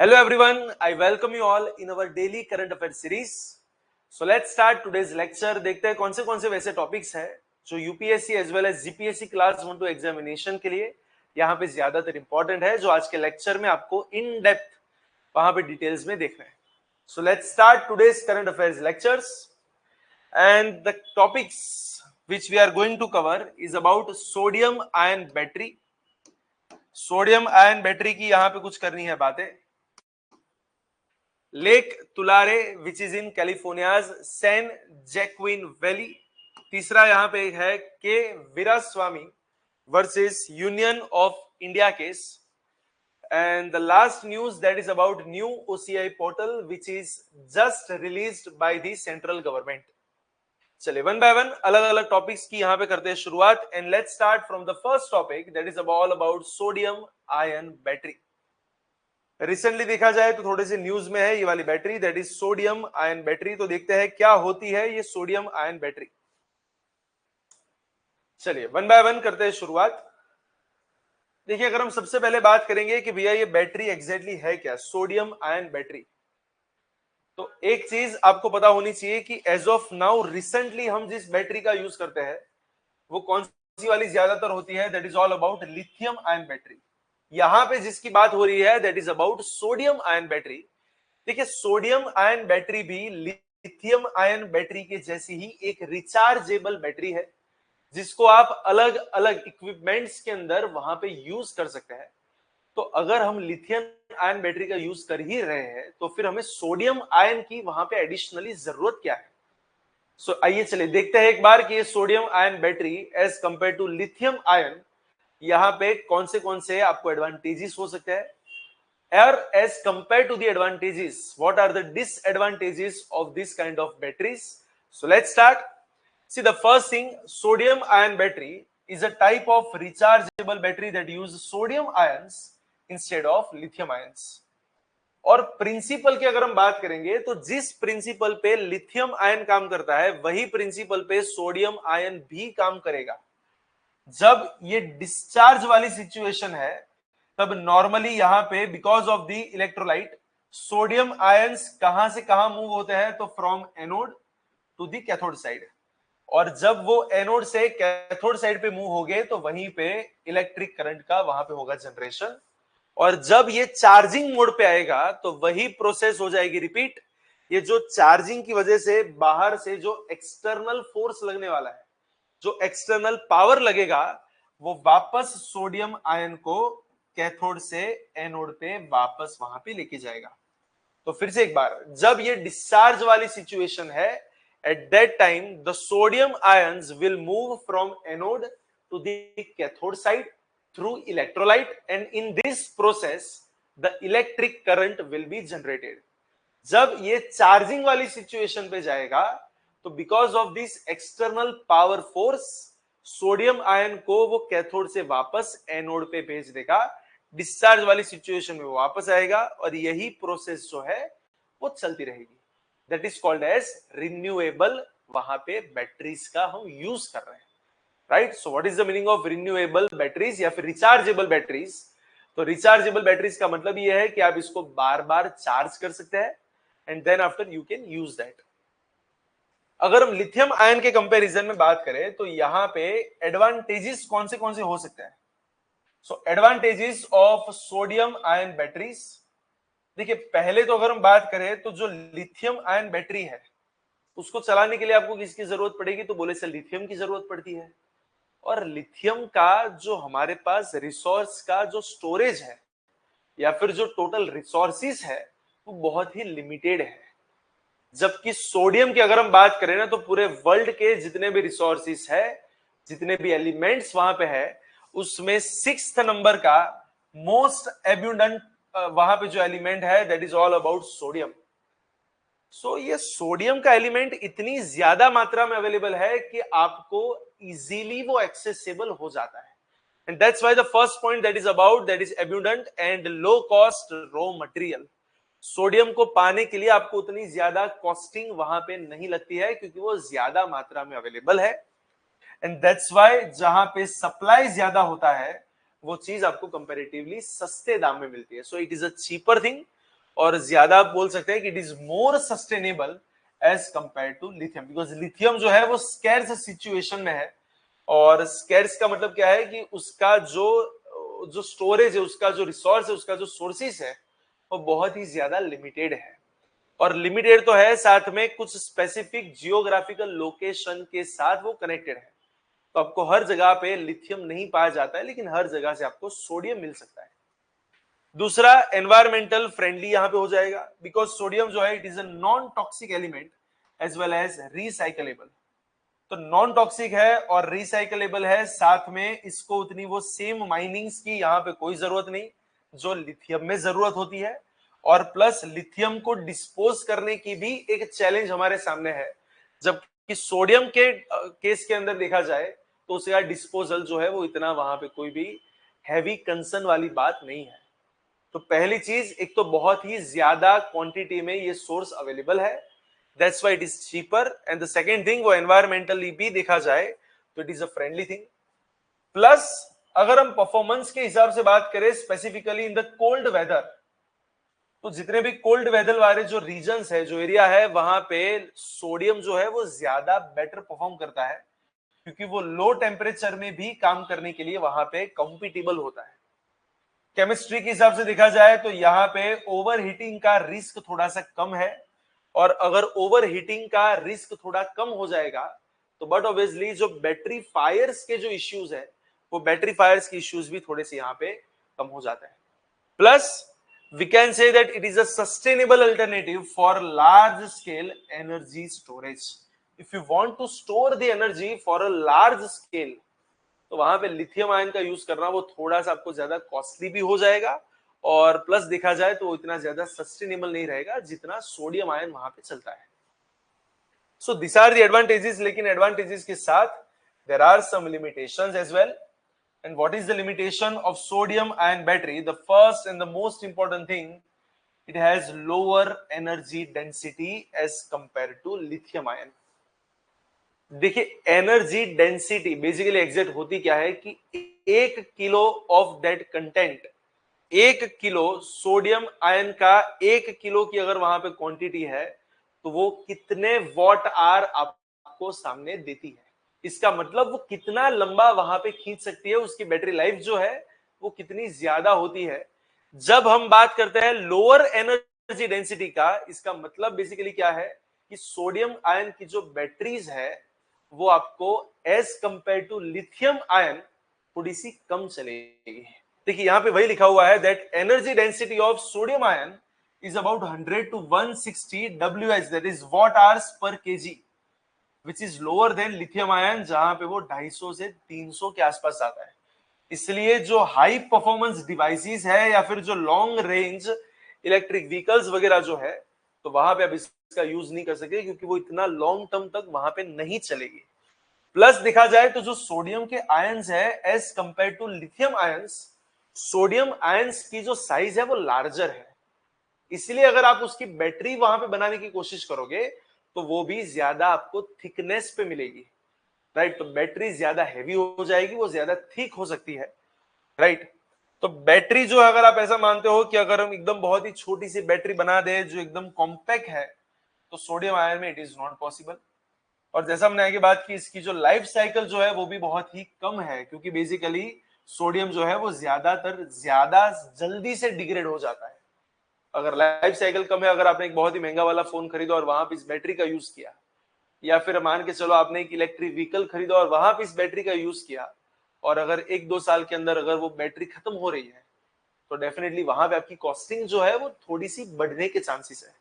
Hello everyone, I welcome you all in our daily current affairs series. So let's start today's lecture. देखते हैं कौन से वैसे topics हैं जो UPSC as well as GPSC class 1-2 examination के लिए यहाँ पे ज्यादातर इंपॉर्टेंट है, जो आज के लेक्चर में आपको इन डेप्थ वहां पे डिटेल्स में देखना है. So let's start today's current affairs lectures, and the topics which we are going to cover is about sodium ion battery. Sodium ion battery की यहाँ पे कुछ करनी है बातें. Lake Tulare which is in California's San Joaquin valley. तीसरा यहाँ पे है K Veeraswamy versus Union of India case. And the last news that is about new OCI portal which is just released by the central government. चलिए one by one अलग अलग topics की यहाँ पे करते हैं शुरुआत. And let's start from the first topic that is all about sodium ion battery. Recently देखा जाए तो थोड़े से न्यूज में है ये वाली battery, that is sodium ion battery. तो देखते हैं क्या होती है ये सोडियम आयन बैटरी. चलिए वन बाय वन करते हैं शुरुआत. देखिए अगर हम सबसे पहले बात करेंगे कि भैया ये बैटरी एग्जैक्टली है क्या, सोडियम आयन बैटरी, तो एक चीज आपको पता होनी चाहिए कि एज ऑफ नाउ रिसेंटली हम जिस बैटरी का यूज करते हैं वो कौन सी वाली ज्यादातर होती है, that is all about lithium ion battery. यहां पे जिसकी बात हो रही है that is about sodium ion battery. देखिए सोडियम आयन बैटरी भी लिथियम आयन बैटरी के जैसी ही एक रिचार्जेबल बैटरी है, जिसको आप अलग अलग इक्विपमेंट्स के अंदर वहां पे यूज कर सकते हैं. तो अगर हम लिथियम आयन बैटरी का यूज कर ही रहे हैं तो फिर हमें सोडियम आयन की वहां पे एडिशनली जरूरत क्या है. सो आइए चलिए देखते हैं एक बार कि ये sodium ion battery as compared to lithium ion यहाँ पे कौन से आपको एडवांटेजेस हो सकते हैं, or as compared to the advantages, what are the disadvantages of this kind of batteries. So let's start. See, the first thing, sodium ion battery is a type of rechargeable battery that use sodium ions instead of lithium ions. और principal की अगर हम बात करेंगे तो जिस principal पे lithium ion काम करता है वही प्रिंसिपल पे सोडियम आयन भी काम करेगा. जब ये डिस्चार्ज वाली सिचुएशन है तब नॉर्मली यहां पे because of the electrolyte sodium ions कहां से कहां मूव होते हैं, तो from anode to the cathode side. और जब वो एनोड से कैथोड साइड पे मूव हो गए तो वहीं पे इलेक्ट्रिक करंट का वहां पे होगा जनरेशन. और जब ये चार्जिंग मोड पे आएगा तो वही प्रोसेस हो जाएगी रिपीट. ये जो चार्जिंग की वजह से बाहर से जो एक्सटर्नल फोर्स लगने वाला है, जो एक्सटर्नल पावर लगेगा, वो वापस सोडियम आयन को कैथोड से एनोड पे वापस वहां पे लेके जाएगा. तो फिर से एक बार, जब ये डिस्चार्ज वाली सिचुएशन है, at that time the sodium ions will move from anode to the cathode side through electrolyte, and in this process the electric current will be generated. जब ये चार्जिंग वाली सिचुएशन पे जाएगा तो because of this external power force sodium ion को वो cathode से वापस एनोड पे भेज देगा. डिस्चार्ज वाली सिचुएशन में वो वापस आएगा और यही प्रोसेस जो है वो चलती रहेगी. That is called as renewable. वहां पे बैटरीज का हम यूज कर रहे हैं, right. So what is the meaning of renewable batteries या फिर रिचार्जेबल बैटरीज. तो रिचार्जेबल बैटरीज का मतलब ये है कि आप इसको बार बार चार्ज कर सकते हैं and then after you can use that. अगर हम लिथियम आयन के कंपैरिजन में बात करें तो यहां पे एडवांटेजेस कौन से हो सकते हैं. So advantages of sodium ion batteries. देखिए पहले तो अगर हम बात करें तो जो लिथियम आयन बैटरी है उसको चलाने के लिए आपको किसकी जरूरत पड़ेगी, तो बोले से लिथियम की जरूरत पड़ती है. और लिथियम का जो हमारे पास रिसोर्स का जो स्टोरेज है या फिर जो टोटल रिसोर्सेस है वो बहुत ही लिमिटेड है. जबकि सोडियम की अगर हम बात करें ना तो पूरे वर्ल्ड के जितने भी रिसोर्सेस है, जितने भी एलिमेंट्स वहां पे है, उसमें 6th नंबर का मोस्ट एब्यूंडेंट वहां पे जो एलिमेंट है that is all about sodium. So ये सोडियम का एलिमेंट इतनी ज्यादा मात्रा में अवेलेबल है कि आपको इजीली वो एक्सेसिबल हो जाता है. And that's why the first point that is about that is abundant and low cost raw material. Sodium को पाने के लिए आपको उतनी ज्यादा कॉस्टिंग वहां पे नहीं लगती है क्योंकि वो ज्यादा मात्रा में अवेलेबल है. एंड दैट्स व्हाई जहां पे सप्लाई ज्यादा होता है वो चीज आपको कंपैरेटिवली सस्ते दाम में मिलती है. So it is a cheaper thing और ज्यादा आप बोल सकते हैं कि it is more sustainable as compared to lithium, because lithium जो है वो स्कैर्स सिचुएशन में है। और स्कैर्स का मतलब क्या है कि उसका जो स्टोरेज है, उसका जो रिसोर्स है, उसका जो सोर्सेस है वो बहुत ही ज्यादा लिमिटेड है। और लिमिटेड तो है, साथ में कुछ स्पेसिफिक जियोग्राफिकल लोकेशन के साथ वो कनेक्टेड है। तो आपको हर जगह पे लिथियम नहीं पाया जाता है, लेकिन हर जगह से आपको सोडियम मिल सकता है। दूसरा, एनवायरमेंटल फ्रेंडली यहां पे हो जाएगा, बिकॉज सोडियम जो है it is a non toxic element as well as recyclable. तो नॉन टॉक्सिक है और रिसाइकलेबल है, साथ में इसको उतनी वो सेम माइनिंग्स की यहाँ पे कोई जरूरत नहीं जो लिथियम में जरूरत होती है। और प्लस लिथियम को डिस्पोज करने की भी एक चैलेंज हमारे सामने है, जबकि सोडियम के केस के अंदर देखा जाए तो उसका डिस्पोजल जो है वो इतना वहां पे कोई भी हैवी कंसर्न वाली बात नहीं है। तो पहली चीज, एक तो बहुत ही ज्यादा क्वांटिटी में ये सोर्स अवेलेबल है, that's why it is cheaper. And the second thing, वो एनवायरमेंटली भी देखा जाए तो it is a friendly thing. Plus अगर हम परफॉर्मेंस के हिसाब से बात करें specifically in the cold weather, तो जितने भी कोल्ड वेदर वाले जो रीजन्स है, जो एरिया है, वहां पे सोडियम जो है वो ज्यादा बेटर परफॉर्म करता है, क्योंकि वो लो टेम्परेचर में भी काम करने के लिए वहां पे कंपेटिबल होता है। केमिस्ट्री के हिसाब से देखा जाए तो यहाँ पे ओवर हीटिंग का रिस्क थोड़ा सा कम है, और अगर ओवर हीटिंग का रिस्क थोड़ा कम हो जाएगा तो बट ऑब्वियसली जो बैटरी फायर्स के जो इश्यूज है, वो बैटरी फायर्स के इश्यूज भी थोड़े से यहाँ पे कम हो जाते हैं। Plus we can say that it is a sustainable alternative for large scale energy storage. If you want to store the energy for a large scale, तो वहां पे लिथियम आयन का यूज करना वो थोड़ा सा आपको ज्यादा कॉस्टली भी हो जाएगा, और प्लस देखा जाए तो इतना ज्यादा सस्टेनेबल नहीं रहेगा जितना सोडियम आयन वहां पे चलता है। So this are the advantages, लेकिन एडवांटेजेस के साथ there are some limitations as well. And what is the limitation of sodium ion battery? The first and the most important thing, it has lower energy density as compared to lithium ion. देखिए, energy density basically exact होती क्या है कि 1 kilo of that content, 1 kilo sodium ion का 1 kilo की अगर वहां पे क्वांटिटी है, तो वो कितने वॉट आर आपको सामने देती है। इसका मतलब वो कितना लंबा वहां पे खींच सकती है, उसकी बैटरी लाइफ जो है वो कितनी ज्यादा होती है। जब हम बात करते हैं लोअर एनर्जी डेंसिटी का, इसका मतलब बेसिकली क्या है कि सोडियम आयन की जो बैटरीज है वो आपको as compared to lithium ion थोड़ी सी कम चलेगी। देखिए यहां पे वही लिखा हुआ है that energy density of sodium ion is about 100 to 160 WH, that is what hours per KG, which is lower than lithium ion जहां पे वो 250 से 300 के आसपास आता है। इसलिए जो हाई परफॉर्मेंस डिवाइसेस है या फिर जो लॉन्ग रेंज इलेक्ट्रिक व्हीकल्स वगैरह जो है, तो वहां पे अब इसका यूज नहीं कर सकते, क्योंकि वो इतना लॉन्ग टर्म तक वहां पे नहीं चलेगी। प्लस देखा जाए तो जो सोडियम के आयंस है as compared to lithium ions, sodium ions की जो साइज है वो लार्जर है, इसलिए अगर आप उसकी बैटरी वहां पे बनाने की कोशिश करोगे तो वो भी ज्यादा आपको थिकनेस पे मिलेगी, राइट। तो बैटरी ज्यादा हैवी हो जाएगी, वो ज्यादा थिक हो सकती है, राइट। तो बैटरी जो है, अगर आप ऐसा मानते हो कि अगर हम एकदम बहुत ही छोटी सी बैटरी बना दे जो एकदम कॉम्पैक्ट है, तो सोडियम आयन में इट इज नॉट पॉसिबल। और जैसा हमने आगे बात की, इसकी जो लाइफ साइकिल जो है वो भी बहुत ही कम है, क्योंकि बेसिकली सोडियम जो है वो ज्यादातर ज्यादा जल्दी से डिग्रेड हो जाता है। अगर लाइफ साइकिल कम है, अगर आपने एक बहुत ही महंगा वाला फोन खरीदा और वहां पे इस बैटरी का यूज किया, या फिर मान के चलो आपने एक इलेक्ट्रिक व्हीकल खरीदा और वहां पे इस बैटरी का यूज किया, और अगर 1-2 साल के अंदर अगर वो बैटरी खत्म हो रही है, तो डेफिनेटली वहां पे आपकी कॉस्टिंग जो है वो थोड़ी सी बढ़ने के चांसेस है।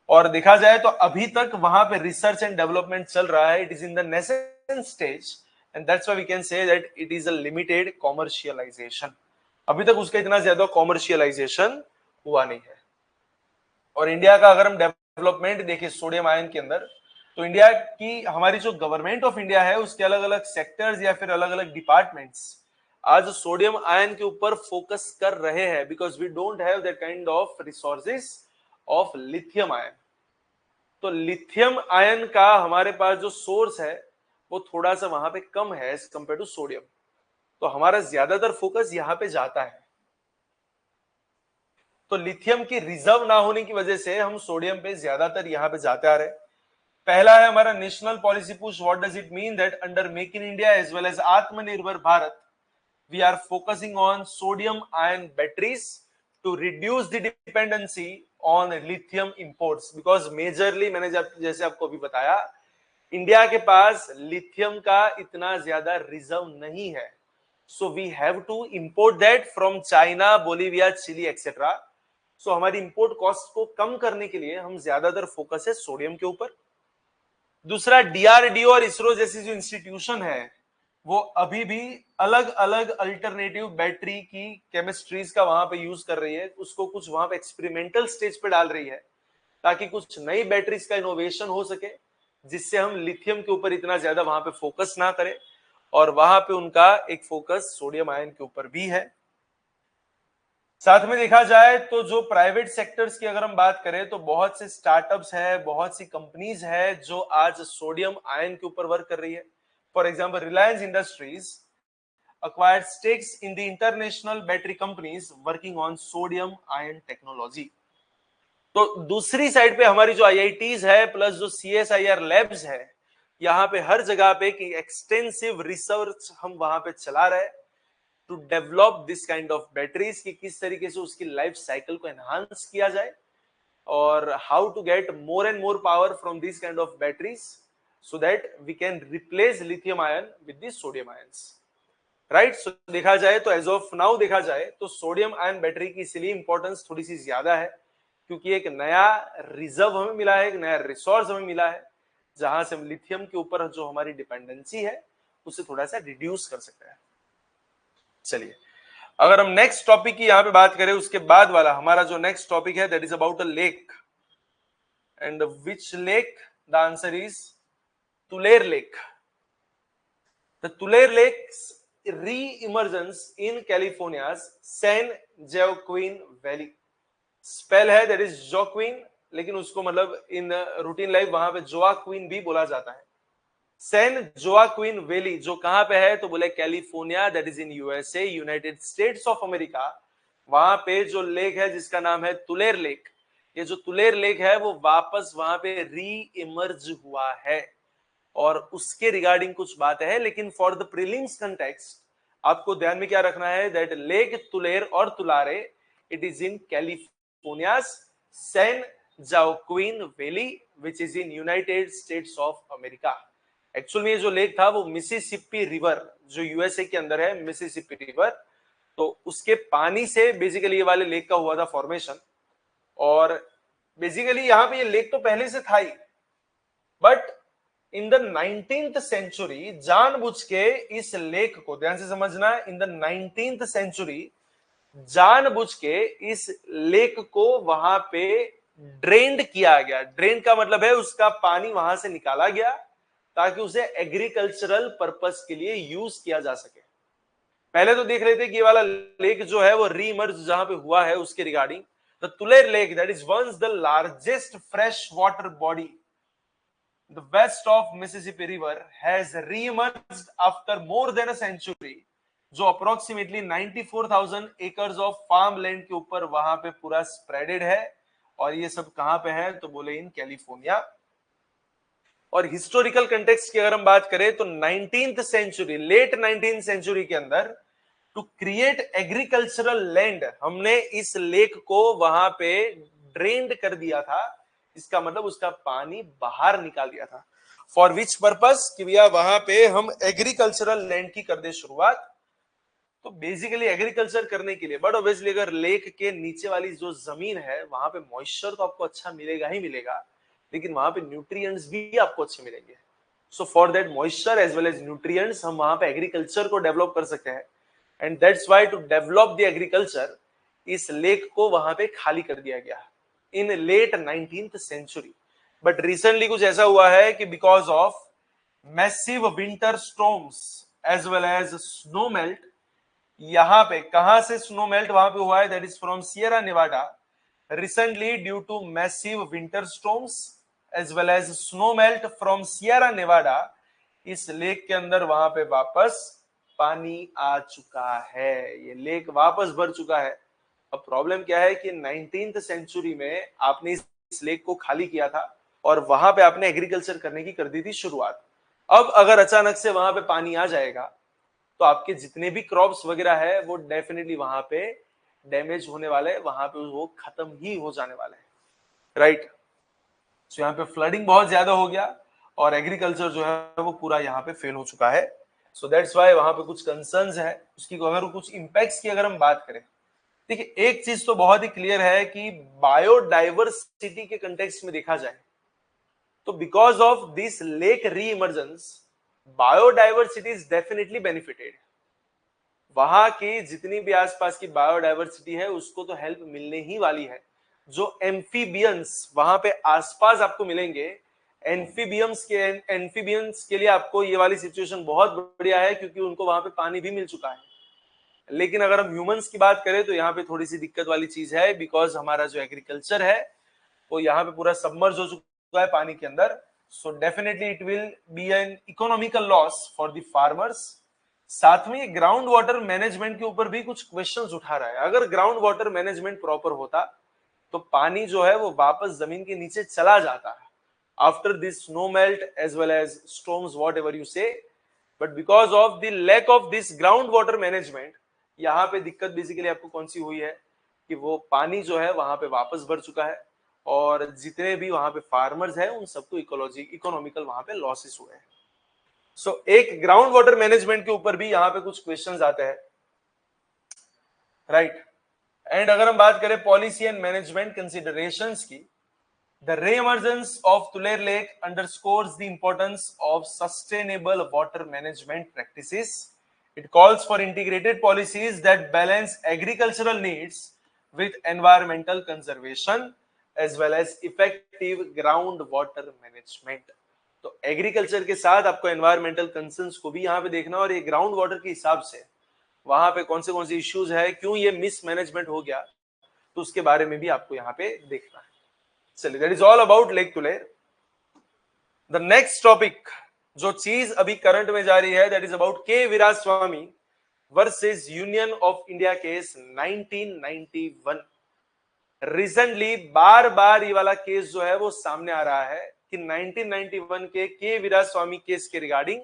और देखा जाए तो अभी तक वहां पे रिसर्च एंड डेवलपमेंट चल रहा है, it is in the nascent stage, and that's why we can say that it is a limited commercialization. अभी तक उसका इतना ज्यादा कॉमर्शियलाइजेशन हुआ नहीं है। और इंडिया का अगर हम डेवलपमेंट देखें सोडियम आयन के अंदर, तो इंडिया की हमारी जो गवर्नमेंट ऑफ इंडिया है उसके अलग अलग सेक्टर्स या फिर अलग अलग डिपार्टमेंट्स आज सोडियम आयन के ऊपर फोकस कर रहे हैं, because we don't have that kind of resources of lithium ion. तो लिथियम आयन का हमारे पास जो सोर्स है वो थोड़ा सा वहां पे कम है एज कंपेयर टू सोडियम, तो हमारा ज्यादातर फोकस यहां पे जाता है। तो लिथियम की रिजर्व ना होने की वजह से हम सोडियम पे ज्यादातर यहाँ पे जाते आ रहे हैं। पहला है हमारा national policy push. What does it mean? That under make in India as well as Atmanirbhar Bharat we are focusing on sodium ion batteries to reduce the dependency on lithium imports because majorly मैंने जैसे आपको अभी बताया, India के पास lithium का इतना ज्यादा reserve नहीं है, so we have to import that from China, Bolivia, Chile etcetera. So हमारी इंपोर्ट कॉस्ट को कम करने के लिए हम ज्यादातर फोकस है सोडियम के ऊपर। दूसरा, डीआरडीओ और इसरो जैसी जो इंस्टीट्यूशन है वो अभी भी अलग अलग अल्टरनेटिव बैटरी की केमिस्ट्रीज का वहां पे यूज कर रही है, उसको कुछ वहां पे एक्सपेरिमेंटल स्टेज पे डाल रही है ताकि कुछ नई बैटरीज का इनोवेशन हो सके, जिससे हम लिथियम के ऊपर इतना ज्यादा वहां पे फोकस ना करें, और वहां पे उनका एक फोकस सोडियम आयन के ऊपर भी है। साथ में देखा जाए तो जो प्राइवेट सेक्टर्स की अगर हम बात करें तो बहुत से स्टार्टअप्स है, बहुत सी कंपनीज है जो आज सोडियम आयन के ऊपर वर्क कर रही है। For example, Reliance industries acquired stakes in the international battery companies working on sodium ion technology। तो दूसरी साइड पे हमारी जो आईआईटीज है प्लस जो सीएसआईआर लैब्स है, यहाँ पे हर जगह पे कि एक्सटेंसिव रिसर्च हम वहां पे चला रहे हैं to develop this kind of batteries, कि किस तरीके से उसकी लाइफ साइकिल को एनहांस किया जाए और how to get more and more power from this kind of batteries so that we can replace lithium ion with this sodium ions, right. So देखा जाए तो एज ऑफ नाउ देखा जाए तो सोडियम आयन बैटरी की इसलिए importance थोड़ी सी ज्यादा है क्योंकि एक नया रिजर्व हमें मिला है, एक नया रिसोर्स हमें मिला है, जहां से हम लिथियम के ऊपर जो हमारी डिपेंडेंसी है उसे थोड़ा सा रिड्यूस कर सकते हैं। चलिए, अगर हम नेक्स्ट टॉपिक की यहां पे बात करें, उसके बाद वाला हमारा जो नेक्स्ट टॉपिक है that is about a lake, and which lake? The answer is Tulare lake. The Tulare lake's re-emergence in California's San Joaquin Valley। Spell है दैट इज जोक्विन, लेकिन उसको मतलब इन रूटीन लाइफ वहां पे Joaquin भी बोला जाता है। सैन जोआक्विन वैली जो कहां पे है तो बोले California, that is in USA, United States of America. वहां पे जो लेक है जिसका नाम है तुलेर लेक, ये जो तुलेर लेक है वो वापस वहां पे री इमर्ज हुआ है और उसके रिगार्डिंग कुछ बात है। लेकिन फॉर द प्रीलिम्स कंटेक्स्ट आपको ध्यान में क्या रखना है, दैट लेक तुलेर और Tulare, it is in California's San Joaquin valley which is in United States of America. Actual में ये जो लेक था वो मिसिसिपी रिवर, जो यूएसए के अंदर है मिसिसिपी रिवर, तो उसके पानी से बेसिकली ये वाले लेक का हुआ था फॉर्मेशन। और बेसिकली यहाँ पे ये लेक तो पहले से था ही, but in the 19th century जानबूझ के इस लेक को, ध्यान से समझना, इन द 19th सेंचुरी जानबूझ के इस लेक को वहां पे ड्रेन्ड किया गया। ड्रेन का मतलब है उसका पानी वहां से निकाला गया ताकि उसे एग्रीकल्चरल पर्पस के लिए यूज किया जा सके। पहले तो देख रहे थे कि ये वाला लेक जो है वो रीमर्ज जहां पे हुआ है उसके regarding, the Tulare lake that is once the largest fresh water body the west of Mississippi River has re-emerged after more than a century, जो approximately 94,000 acres of farm land के ऊपर वहां पे पूरा स्प्रेडेड है। और ये सब कहां पे है तो बोले इन कैलिफोर्निया। और हिस्टोरिकल कंटेक्स्ट की अगर हम बात करें तो 19th century, late 19th century के अंदर टू क्रिएट एग्रीकल्चरल लैंड हमने इस लेक को वहां पे ड्रेन्ड कर दिया था। इसका मतलब उसका पानी बाहर निकाल दिया था। For which purpose? कि भैया वहां पे हम एग्रीकल्चरल लैंड की कर दे शुरुआत। तो बेसिकली एग्रीकल्चर करने के लिए, बट ऑब्वियसली अगर लेक के नीचे वाली जो जमीन है वहां पे मॉइस्चर तो आपको अच्छा मिलेगा ही मिलेगा, लेकिन वहां पे न्यूट्रिएंट्स भी आपको अच्छे मिलेंगे। So for that moisture as well as nutrients हम वहां पे एग्रीकल्चर को डेवलप कर सकते हैं। And that's why to develop the agriculture इस लेक को वहां पे खाली कर दिया गया in late 19th century. But recently कुछ ऐसा हुआ है कि because of massive winter storms as well as snow melt, यहां पे कहां से स्नो मेल्ट वहां पे हुआ है that is from Sierra Nevada. Recently due to massive winter storms as well as snow melt from Sierra Nevada, इस lake के अंदर वहां पे वापस पानी आ चुका है, ये लेक वापस भर चुका है। अब प्रॉब्लम क्या है कि 19th सेंचुरी में आपने इस लेक को खाली किया था और वहां पे आपने एग्रीकल्चर करने की कर दी थी शुरुआत। अब अगर अचानक से वहां पे पानी आ जाएगा तो आपके जितने भी क्रॉप्स वगैरह है वो डेफिनेटली वहां पे डैमेज होने वाले, वहां पे वो खत्म ही हो जाने वाले हैं, राइट। सो यहाँ पे फ्लडिंग बहुत ज्यादा हो गया और एग्रीकल्चर जो है वो पूरा यहाँ पे फेल हो चुका है। सो दैट्स वाई वहां पे कुछ कंसर्न्स है उसकी, अगर कुछ इंपैक्ट्स की अगर हम बात करें, देखिए एक चीज तो बहुत ही क्लियर है कि बायोडाइवर्सिटी के कंटेक्स्ट में देखा जाए तो बिकॉज ऑफ दिस लेक री emergence biodiversity is definitely benefited. वहां की जितनी भी आसपास की बायोडाइवर्सिटी है उसको तो हेल्प मिलने ही वाली है। जो एम्फीबियंस वहां पे आसपास आपको मिलेंगे, एम्फीबियंस के लिए आपको ये वाली सिचुएशन बहुत बढ़िया है क्योंकि उनको वहां पे पानी भी मिल चुका है। लेकिन अगर हम ह्यूमंस की बात करें तो यहाँ पे थोड़ी सी दिक्कत वाली चीज है, बिकॉज हमारा जो एग्रीकल्चर है वो यहाँ पे पूरा सबमर्ज हो चुका है पानी के अंदर। So definitely it will be N economical loss for the farmers. साथ में ग्राउंड वाटर मैनेजमेंट के ऊपर भी कुछ क्वेश्चंस उठा रहा है। अगर ग्राउंड वाटर मैनेजमेंट प्रॉपर होता तो पानी जो है वो वापस जमीन के नीचे चला जाता है after this snow melt as well as storms whatever you say. But because of the lack of this ground water management यहाँ पे दिक्कत बेसिकली आपको कौन सी हुई है कि वो पानी जो है वहां पे वापस भर चुका है और जितने भी वहां पे फार्मर्स हैं उन सबको इकोनॉमिकल वहां पे लॉसेस हुए हैं। सो एक ग्राउंड वाटर मैनेजमेंट के ऊपर भी यहाँ पे कुछ क्वेश्चंस आते हैं, राइट। एंड अगर हम बात करें पॉलिसी एंड मैनेजमेंट कंसिडरेशंस की, the re-emergence of Tulare lake underscores the importance of sustainable water management practices. It calls for integrated policies that balance agricultural needs with environmental conservation as well as effective groundwater management। तो agriculture के साथ आपको environmental concerns को भी यहाँ पे देखना और ये ग्राउंड वाटर के हिसाब से वहां पे कौन से इश्यूज है, क्यों ये मिसमैनेजमेंट हो गया, तो उसके बारे में भी आपको यहाँ पे देखना है। चलिए, that is all about lake Tulare. The next topic जो चीज अभी करंट में जा रही है that is about K Veeraswamy versus Union of India case 1991। Recently बार बार ये वाला केस जो है वो सामने आ रहा है कि 1991 के वीरास्वामी केस के रिगार्डिंग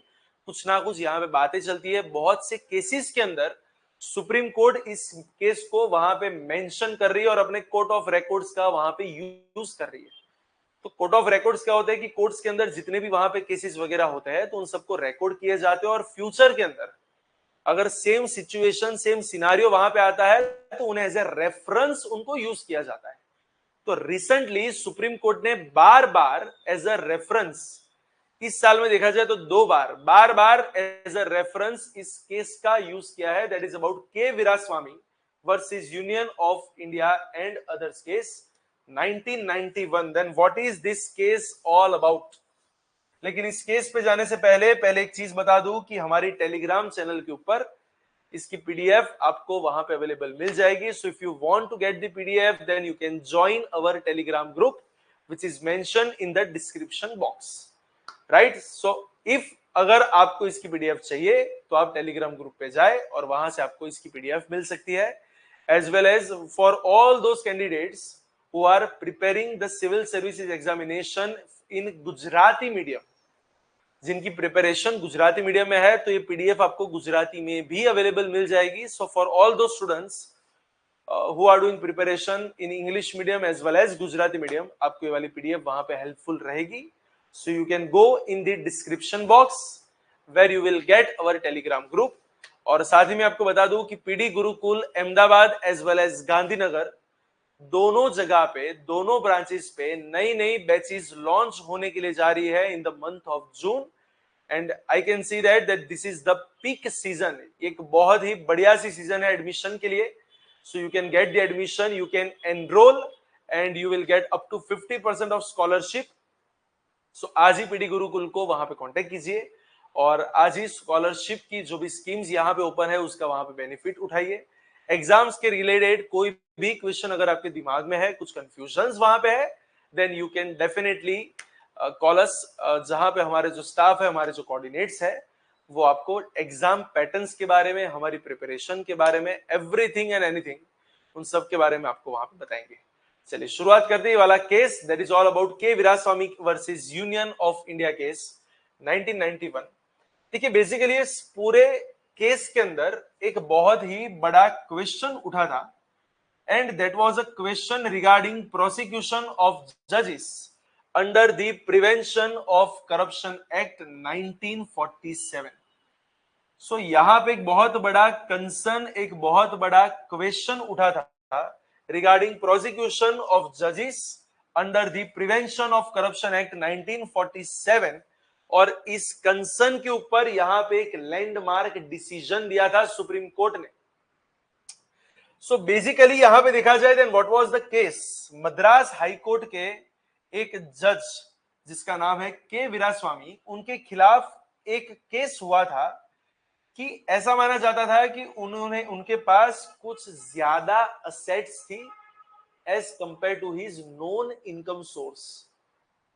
कुछ ना कुछ यहाँ पे बातें चलती है। बहुत से केसेस के अंदर सुप्रीम कोर्ट इस केस को वहां पे मेंशन कर रही है और अपने कोर्ट ऑफ रिकॉर्ड्स का वहां पे यूज कर रही है। तो कोर्ट ऑफ रिकॉर्ड्स क्या होता है कि कोर्ट्स के अंदर जितने भी वहां पे केसेस वगैरह होते हैं तो उन सबको रिकॉर्ड किए जाते हैं और फ्यूचर के अंदर अगर सेम सिचुएशन सेम सिनारियो वहां पे आता है तो उन्हें एज ए रेफरेंस उनको यूज किया जाता है। तो रिसेंटली सुप्रीम कोर्ट ने बार बार एज अ रेफरेंस, इस साल में देखा जाए तो दो बार बार एज अ रेफरेंस इस केस का यूज किया है, that is about K Veeraswamy versus Union of India and others case 1991। Then what is this case all about. लेकिन इस केस पे जाने से पहले एक चीज बता दूं कि हमारी टेलीग्राम चैनल के ऊपर इसकी पीडीएफ आपको वहां पे अवेलेबल मिल जाएगी। So if you want to get the PDF then you can join our Telegram group which is mentioned in the description box, right. So if अगर आपको इसकी पीडीएफ चाहिए तो आप टेलीग्राम ग्रुप पे जाए और वहां से आपको इसकी पीडीएफ मिल सकती है। As well as for all those candidates who are preparing the civil services examination in Gujarati medium, जिनकी प्रिपरेशन गुजराती मीडियम में है तो ये पीडीएफ आपको गुजराती में भी अवेलेबल मिल जाएगी। So for all those students who are doing preparation in English medium as well as Gujarati medium, आपको ये वाली पीडीएफ वहां पे हेल्पफुल रहेगी। So you can go in the description box where you will get our Telegram group. और साथ ही में आपको बता दूं कि PD Gurukul Ahmedabad as well as Gandhinagar दोनों जगह पे दोनों ब्रांचेस पे नई बैचेस लॉन्च होने के लिए जा रही है in the month of June. And I can see that this is the peak season, एक बहुत ही बढ़िया सी सीजन है एडमिशन के लिए। So you can get the admission, you can enroll and you will get up to 50% of scholarship. सो आज ही PD Gurukul को वहां पे कांटेक्ट कीजिए और आज ही स्कॉलरशिप की जो भी स्कीम्स यहाँ पे ओपन है उसका वहां पे बेनिफिट उठाइए। एग्जाम्स के रिलेटेड कोई भी क्वेश्चन अगर आपके दिमाग में है, कुछ कंफ्यूजन्स वहां पे है, then you can definitely call us, जहां पे हमारे जो स्टाफ है, हमारे जो कोऑर्डिनेट्स है, वो आपको एग्जाम पैटर्न्स के बारे में, हमारी प्रिपरेशन के बारे में, एवरीथिंग एंड एनीथिंग उन सब के बारे में आपको वहां पे बताएंगे। चलिए शुरुआत करते हैं वाला case, that is all about K Veeraswamy versus Union of India case 1991। देखिए बेसिकली इस पूरे केस के अंदर एक बहुत ही बड़ा क्वेश्चन उठा था, and that was a question regarding prosecution of judges under the Prevention of Corruption Act 1947. So यहां पे एक बहुत बड़ा कंसर्न, एक बहुत बड़ा क्वेश्चन उठा था रिगार्डिंग प्रोसिक्यूशन ऑफ जजेस under the prevention of corruption act 1947, और इस कंसर्न के ऊपर यहां पे एक लैंडमार्क डिसीजन दिया था सुप्रीम कोर्ट ने। सो बेसिकली यहां पे देखा जाए then what was the case, Madras High Court के एक जज जिसका नाम है के वीरास्वामी, उनके खिलाफ एक केस हुआ था कि ऐसा माना जाता था कि उन्होंने उनके पास कुछ ज्यादा असेट्स थी as compared to his known income source.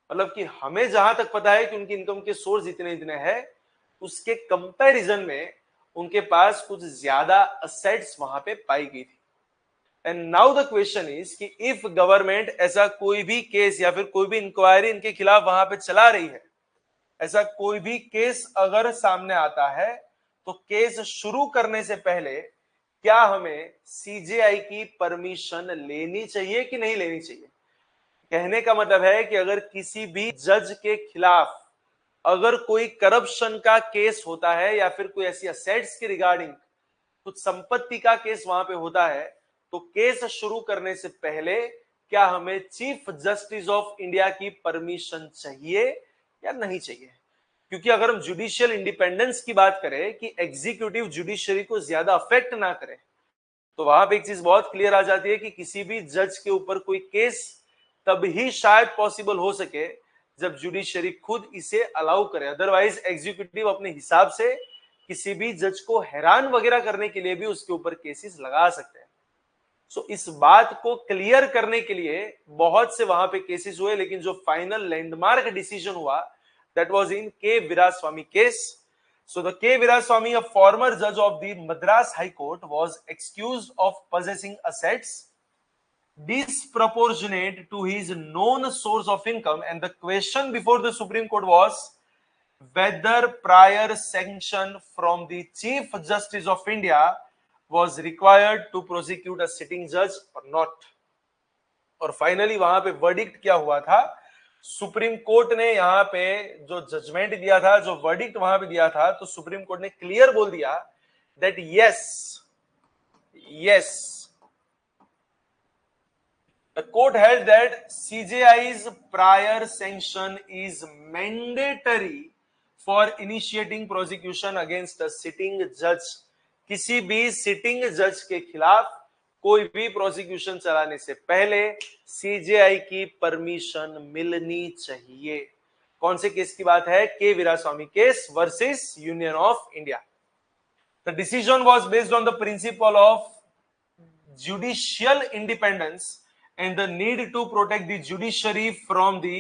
मतलब कि हमें जहां तक पता है कि उनकी इनकम के सोर्स इतने इतने हैं, उसके कंपैरिजन में उनके पास कुछ ज्यादा असेट्स वहां पे पाई गई थी। And now the question is कि इफ गवर्नमेंट ऐसा कोई भी केस या फिर कोई भी इंक्वायरी इनके खिलाफ वहां पे चला रही है, ऐसा कोई भी केस अगर सामने आता है, तो केस शुरू करने से पहले क्या हमें सीजेआई की परमिशन लेनी चाहिए कि नहीं लेनी चाहिए? कहने का मतलब है कि अगर किसी भी जज के खिलाफ अगर कोई करप्शन का केस होता है या फिर कोई ऐसी असेट्स के रिगार्डिंग कुछ संपत्ति का केस वहां पे होता है, तो केस शुरू करने से पहले क्या हमें चीफ जस्टिस ऑफ इंडिया की परमिशन चाहिए या नहीं चाहिए? क्योंकि अगर हम जुडिशियल इंडिपेंडेंस की बात करें कि एग्जीक्यूटिव जुडिशरी को ज्यादा अफेक्ट ना करे, तो वहां पे एक चीज बहुत क्लियर आ जाती है कि किसी भी जज के ऊपर कोई केस तब ही शायद पॉसिबल हो सके जब जुडिशरी खुद इसे अलाउ करे। अदरवाइज एग्जीक्यूटिव अपने हिसाब से किसी भी जज को हैरान वगैरह करने के लिए भी उसके ऊपर केसेस लगा सकते हैं। सो इस बात को क्लियर करने के लिए बहुत से वहां पे केसेस हुए, लेकिन जो फाइनल लैंडमार्क डिसीजन हुआ that was in K Veeraswamy case. So the K. Veeraswamy, a former judge of the Madras High Court, was accused of possessing assets disproportionate to his known source of income, and the question before the Supreme Court was whether prior sanction from the Chief Justice of India was required to prosecute a sitting judge or not. और finally वहां पे verdict क्या हुआ था, supreme court ने यहाँ पे जो जजमेंट दिया था, जो वर्डिक्ट वहां पे दिया था, तो सुप्रीम कोर्ट ने क्लियर बोल दिया that yes the court held that CJI's prior sanction is mandatory for initiating prosecution against a sitting judge। किसी भी सिटिंग जज के खिलाफ कोई भी प्रोसिक्यूशन चलाने से पहले सीजेआई की परमिशन मिलनी चाहिए। कौन से केस की बात है? K Veeraswamy case versus Union of India. The decision was based on the principle of judicial independence and the need to protect the judiciary from the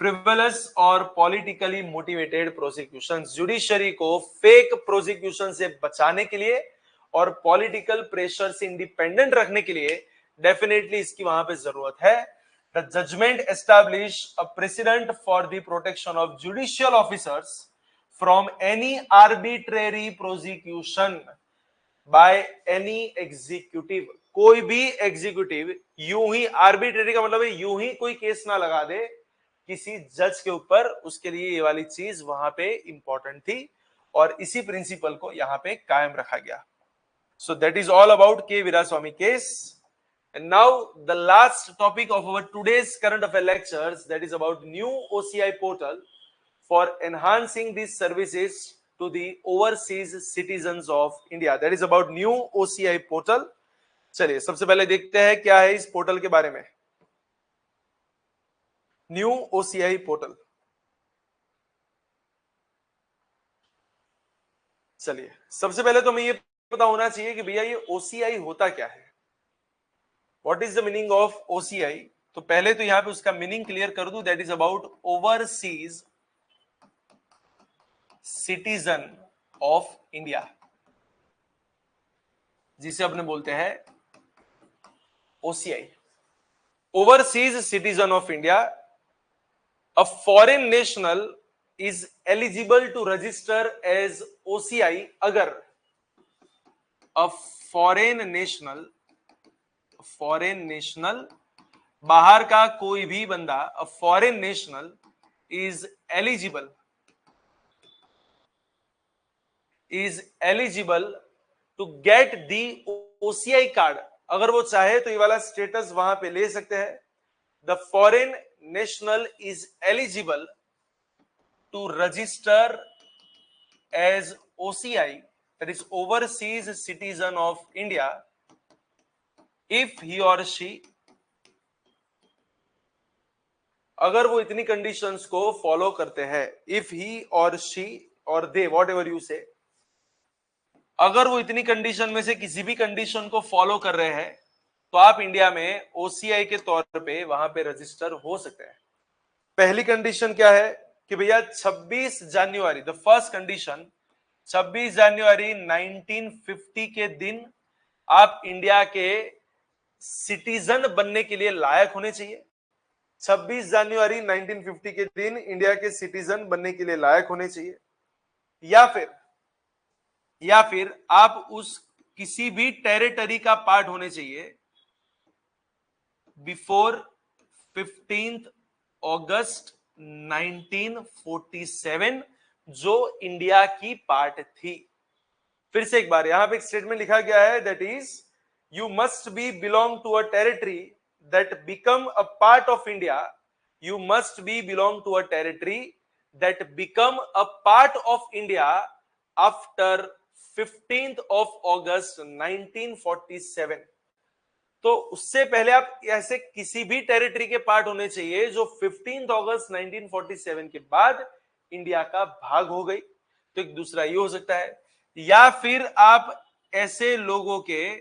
frivolous or politically motivated prosecutions। Judiciary को fake prosecution से बचाने के लिए और political pressure से independent रखने के लिए डेफिनेटली इसकी वहां पे जरूरत है। The judgement establish a precedent for the protection of judicial officers from any arbitrary prosecution by any executive. कोई भी एग्जीक्यूटिव यूं ही, आर्बिट्रेरी का मतलब है यूं ही कोई केस ना लगा दे किसी जज के ऊपर, उसके लिए ये वाली चीज वहां पे इंपॉर्टेंट थी और इसी प्रिंसिपल को यहां पे कायम रखा गया। So that is all about K Veeraswamy case. And now the last topic of our today's current affair lectures, that is about new OCI portal for enhancing this services to the overseas citizens of India, that is about new OCI portal। चलिए सबसे पहले देखते हैं क्या है इस portal के बारे में। न्यू OCI पोर्टल, चलिए सबसे पहले तो हमें ये पता होना चाहिए कि भैया ये OCI होता क्या है, what is the meaning of OCI। तो पहले तो यहां पे उसका मीनिंग क्लियर कर दूं, that is about overseas citizen of India, जिसे अपने बोलते हैं OCI, overseas citizen of India. A foreign national is eligible to register as OCI अगर a foreign national बाहर का कोई भी बंदा, a foreign national is eligible to get the OCI card. अगर वो चाहे तो ये वाला स्टेटस वहां पे ले सकते हैं. The foreign national is eligible to register as OCI, that is overseas citizen of India, if he or she, अगर वो इतनी कंडीशंस को फॉलो करते हैं, if he or she or they, whatever you say, अगर वो इतनी कंडीशन में से किसी भी कंडीशन को फॉलो कर रहे हैं तो आप इंडिया में OCI के तौर पे वहां पे रजिस्टर हो सकते हैं. पहली कंडीशन क्या है कि भैया 26 जनवरी, द फर्स्ट कंडीशन, 26 जनवरी 1950 के दिन आप इंडिया के सिटीजन बनने के लिए लायक होने चाहिए. 26 जनवरी 1950 के दिन इंडिया के सिटीजन बनने के लिए लायक होने चाहिए. या फिर आप उस किसी भी टेरिटरी का पार्ट होने चाहिए बिफोर 15 अगस्त 1947 जो इंडिया की पार्ट थी. फिर से एक बार, यहां पे एक स्टेटमेंट लिखा गया है, that is you must be belong to a territory that become a part of India. You must be belong to a territory that become a part of India after 15th of August 1947. तो उससे पहले आप ऐसे किसी भी territory के part होने चाहिए जो 15th अगस्त 1947 के बाद इंडिया का भाग हो गई. तो एक दूसरा ये हो सकता है. या फिर आप ऐसे लोगों के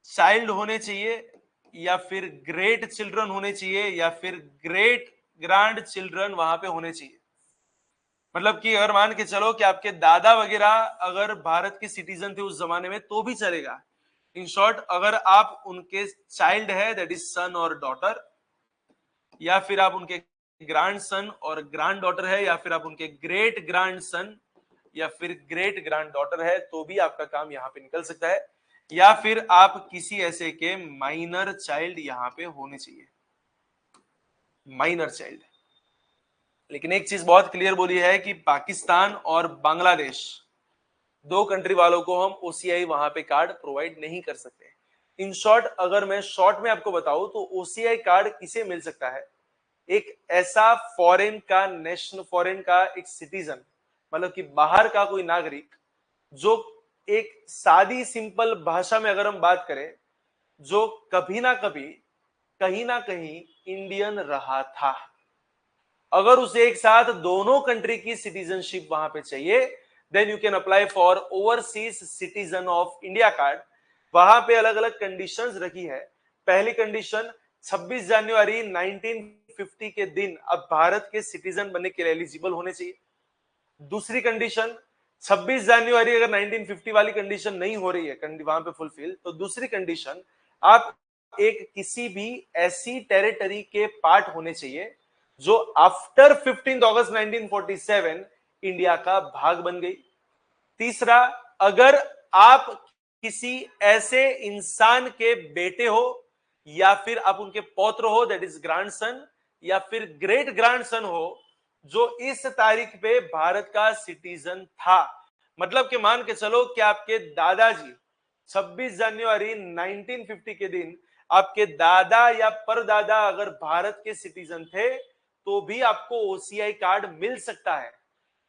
चाइल्ड होने चाहिए, या फिर ग्रेट चिल्ड्रन होने चाहिए, या फिर ग्रेट ग्रैंड चिल्ड्रन वहां पे होने चाहिए. मतलब कि अगर मान के चलो कि आपके दादा वगैरह अगर भारत के सिटीजन थे उस जमाने में तो भी चलेगा. इन शॉर्ट, अगर आप उनके चाइल्ड है, दैट इज सन और डॉटर, या फिर आप उनके ग्रैंड सन और ग्रैंड डॉटर है, या फिर आप उनके ग्रेट ग्रैंड सन या फिर ग्रेट ग्रैंड डॉटर है, तो भी आपका काम यहाँ पे निकल सकता है. या फिर आप किसी ऐसे के माइनर चाइल्ड यहाँ पे होने चाहिए, माइनर चाइल्ड. लेकिन एक चीज बहुत क्लियर बोली है कि पाकिस्तान और बांग्लादेश, दो कंट्री वालों को हम OCI वहां पे कार्ड प्रोवाइड नहीं कर सकते. इन शॉर्ट, अगर मैं शॉर्ट में आपको बताऊं तो OCI कार्ड किसे मिल सकता है? एक ऐसा फॉरेन का एक सिटीजन, मतलब कि बाहर का कोई नागरिक जो एक सादी सिंपल भाषा में अगर हम बात करें, जो कभी ना कभी कहीं ना कहीं इंडियन रहा था. अगर उसे एक साथ दोनों कंट्री की सिटीजनशिप वहां पे चाहिए, then you can apply for overseas citizen of India card. वहां पे अलग अलग कंडीशंस रखी है. पहली कंडीशन, 26 जनवरी 1950 के दिन अब भारत के सिटीजन बनने के लिए एलिजिबल होने चाहिए. दूसरी कंडीशन, 26 जनवरी अगर 1950 वाली कंडीशन नहीं हो रही है वहां पे फुलफिल, तो दूसरी कंडीशन, आप एक किसी भी ऐसी टेरिटरी के पार्ट होने चाहिए जो आफ्टर 15 अगस्त 1947 इंडिया का भाग बन गई. तीसरा, अगर आप किसी ऐसे इंसान के बेटे हो या फिर आप उनके पौत्र हो, दैट इज ग्रैंडसन, या फिर ग्रेट ग्रैंडसन हो जो इस तारीख पे भारत का सिटीजन था. मतलब कि मान के चलो कि आपके दादाजी 26 जनवरी 1950 के दिन आपके दादा या परदादा अगर भारत के सिटीजन थे तो भी आपको OCI कार्ड मिल सकता है.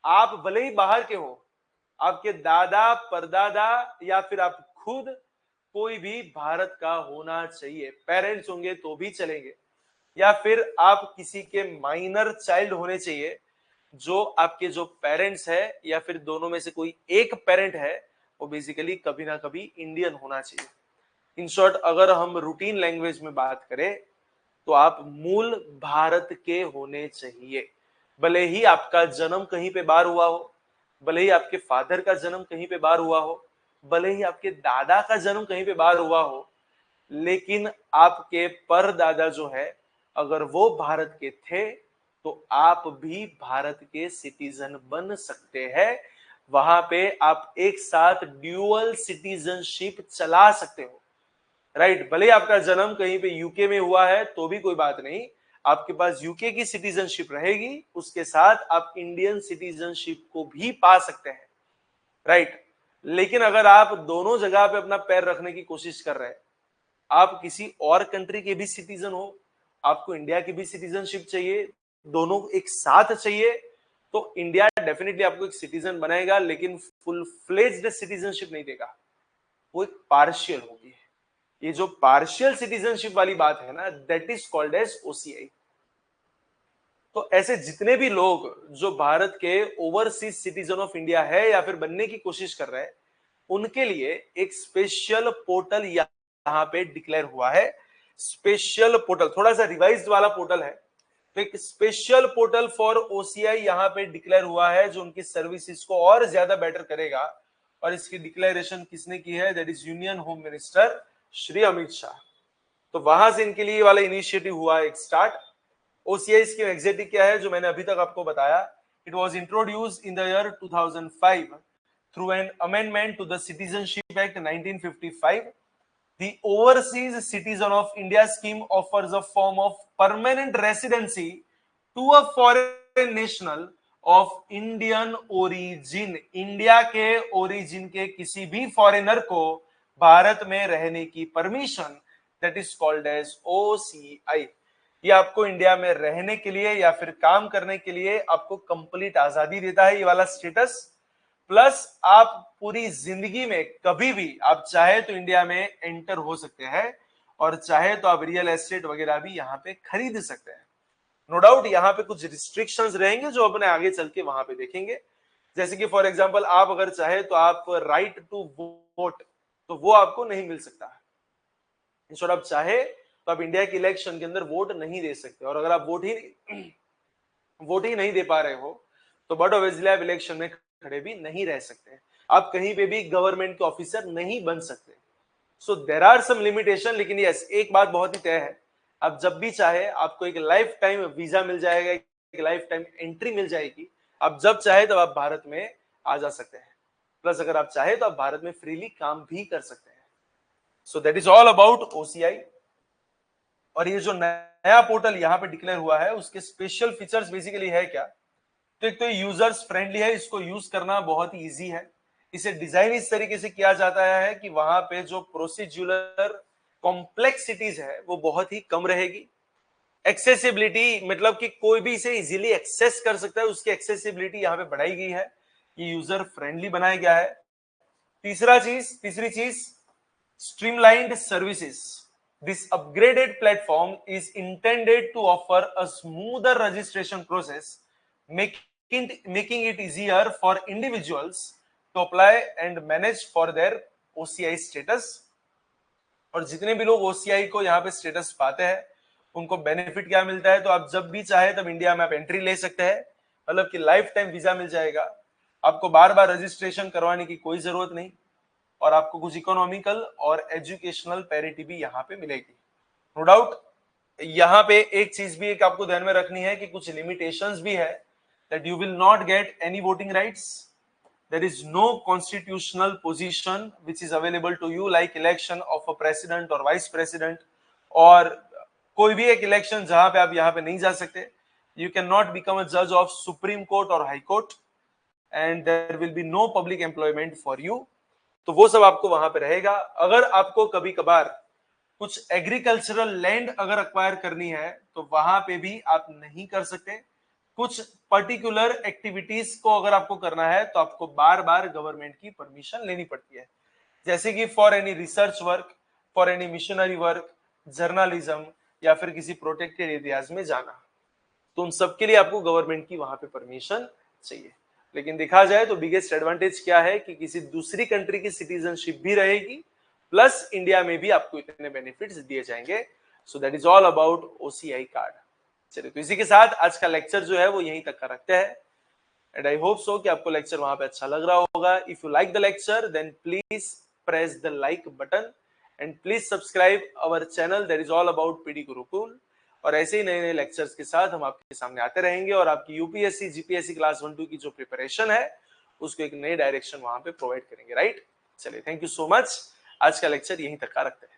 आप भले ही बाहर के हो, आपके दादा परदादा या फिर आप खुद, कोई भी भारत का होना चाहिए. पेरेंट्स होंगे तो भी चलेंगे. या फिर आप किसी के माइनर चाइल्ड होने चाहिए, जो आपके जो पेरेंट्स है या फिर दोनों में से कोई एक पेरेंट है वो बेसिकली कभी ना कभी इंडियन होना चाहिए. इन शॉर्ट, अगर हम रूटीन लैंग्वेज में बात करें तो आप मूल भारत के होने चाहिए. भले ही आपका जन्म कहीं पे बाहर हुआ हो, भले ही आपके फादर का जन्म कहीं पे बाहर हुआ हो, भले ही आपके दादा का जन्म कहीं पे बाहर हुआ हो, लेकिन आपके परदादा जो है अगर वो भारत के थे तो आप भी भारत के सिटीजन बन सकते हैं। वहां पे आप एक साथ ड्यूअल सिटीजनशिप चला सकते हो, राइट। भले आपका जन्म कहीं पे यूके में हुआ है तो भी कोई बात नहीं, आपके पास यूके की सिटीजनशिप रहेगी, उसके साथ आप इंडियन सिटीजनशिप को भी पा सकते हैं, राइट। लेकिन अगर आप दोनों जगह पे अपना पैर रखने की कोशिश कर रहे हैं, आप किसी और कंट्री के भी सिटीजन हो, आपको इंडिया की भी सिटीजनशिप चाहिए, दोनों एक साथ चाहिए, तो इंडिया डेफिनेटली आपको एक सिटीजन बनाएगा, लेकिन फुल फ्लेज्ड सिटीजनशिप नहीं देगा, वो एक पार्शियल होगी। ये जो पार्शियल सिटीजनशिप वाली बात है ना, that is called as OCI. तो ऐसे जितने भी लोग जो भारत के ओवरसीज सिटीजन ऑफ इंडिया है या फिर बनने की कोशिश कर रहे हैं, उनके लिए एक स्पेशल पोर्टल यहाँ पे डिक्लेयर हुआ है। स्पेशल पोर्टल थोड़ा सा रिवाइज्ड वाला पोर्टल है, तो एक स्पेशल पोर्टल फॉर ओसीआई यहाँ पे डिक्लेयर हुआ है जो उनकी सर्विसेज को और ज्यादा बेटर करेगा। और इसकी डिक्लेरेशन किसने की है? That is union home minister Shri Amit Shah. तो वहां से इनके लिए वाला इनिशिएटिव हुआ एक स्टार्ट। ओसीआई की एग्जैक्टली क्या है जो मैंने अभी तक आपको बताया, it was introduced in the year 2005 through an amendment to the Citizenship Act 1955. The Overseas Citizen of India scheme offers a form of permanent residency to a foreign national of Indian origin. India के origin के किसी भी foreigner को भारत में रहने की permission, that is called as OCI. ये आपको इंडिया में रहने के लिए या फिर काम करने के लिए आपको कंप्लीट आजादी देता है, ये वाला स्टेटस। प्लस आप पूरी जिंदगी में कभी भी आप चाहे तो इंडिया में एंटर हो सकते हैं और चाहे तो आप रियल एस्टेट वगैरह भी यहाँ पे खरीद सकते हैं। नो डाउट यहाँ पे कुछ रिस्ट्रिक्शंस रहेंगे जो अपने आगे चल के वहां पे देखेंगे। जैसे कि फॉर एग्जांपल आप अगर चाहे तो आप राइट टू वोट, तो वो आपको नहीं मिल सकता। इंस्टेड आप चाहे तो आप इंडिया के इलेक्शन के अंदर वोट नहीं दे सकते, और अगर आप वोट ही नहीं दे पा रहे हो तो बट ऑब्वियसली आप इलेक्शन में खड़े भी नहीं रह सकते। आप कहीं पे भी गवर्नमेंट के ऑफिसर नहीं बन सकते। So there are some limitation, लेकिन यस एक बात बहुत ही तय है, आप जब भी चाहे आपको एक लाइफ टाइम वीजा मिल जाएगा, एक लाइफ टाइम एंट्री मिल जाएगी। आप जब चाहे तब आप भारत में आ जा सकते हैं। प्लस अगर आप चाहे तो आप भारत में फ्रीली काम भी कर सकते हैं। सो that is all about OCI. और ये जो नया पोर्टल यहाँ पे डिक्लेयर हुआ है उसके स्पेशल फीचर्स बेसिकली है क्या? तो एक तो यूजर्स फ्रेंडली है, इसको यूज करना बहुत ही इजी है। इसे डिजाइन इस तरीके से किया जाता है कि वहां पे जो प्रोसीड्यूरल कॉम्प्लेक्सिटीज है वो बहुत ही कम रहेगी। एक्सेसिबिलिटी मतलब कि कोई भी इसे इजीली एक्सेस कर सकता है, उसकी एक्सेसिबिलिटी यहाँ पे बढ़ाई गई है, ये यूजर फ्रेंडली बनाया गया है। तीसरी चीज streamlined services. This upgraded platform is intended to offer a smoother registration process, making it easier for individuals to apply and manage for their OCI status. और जितने भी लोग OCI को यहाँ पे स्टेटस पाते हैं उनको बेनिफिट क्या मिलता है? तो आप जब भी चाहे तब इंडिया में आप एंट्री ले सकते हैं, मतलब कि लाइफ टाइम वीजा मिल जाएगा, आपको बार बार रजिस्ट्रेशन करवाने की कोई जरूरत नहीं, और आपको कुछ इकोनॉमिकल और एजुकेशनल पैरिटी भी यहाँ पे मिलेगी। नो डाउट यहाँ पे एक चीज भी एक आपको ध्यान में रखनी है कि कुछ लिमिटेशंस भी है, that you will not get any voting rights, there is no constitutional position which is available to you like election of a president और वाइस प्रेसिडेंट, और कोई भी एक इलेक्शन जहां पे आप यहाँ पे नहीं जा सकते। You can not become a जज ऑफ सुप्रीम कोर्ट और high court, and there will be no public employment for you. तो वो सब आपको वहां पे रहेगा। अगर आपको कभी कभार कुछ एग्रीकल्चरल लैंड अगर अक्वायर करनी है तो वहां पे भी आप नहीं कर सकते। कुछ पर्टिकुलर एक्टिविटीज को अगर आपको करना है तो आपको बार बार गवर्नमेंट की परमिशन लेनी पड़ती है, जैसे कि for any research work, for any missionary work, journalism, या फिर किसी प्रोटेक्टेड एरियाज में जाना, तो उन सब के लिए आपको गवर्नमेंट की वहां पे परमिशन चाहिए। लेकिन देखा जाए तो बिगेस्ट एडवांटेज क्या है कि किसी दूसरी कंट्री की सिटीजनशिप भी रहेगी, प्लस इंडिया में भी आपको इतने बेनिफिट्स दिए जाएंगे। सो that is all about OCI card. चलिए, तो इसी के साथ आज का लेक्चर जो है वो यहीं तक का रखते हैं, एंड आई होप सो कि आपको लेक्चर वहां पे अच्छा लग रहा होगा। If you like the lecture then please press the like button, and please subscribe our channel that is all about PD Gurukul. और ऐसे ही नए नए लेक्चर्स के साथ हम आपके सामने आते रहेंगे और आपकी यूपीएससी जीपीएससी क्लास 1-2 की जो प्रिपरेशन है उसको एक नई डायरेक्शन वहां पे प्रोवाइड करेंगे, राइट। चलिए, थैंक यू सो मच। आज का लेक्चर यहीं तक का रखते हैं।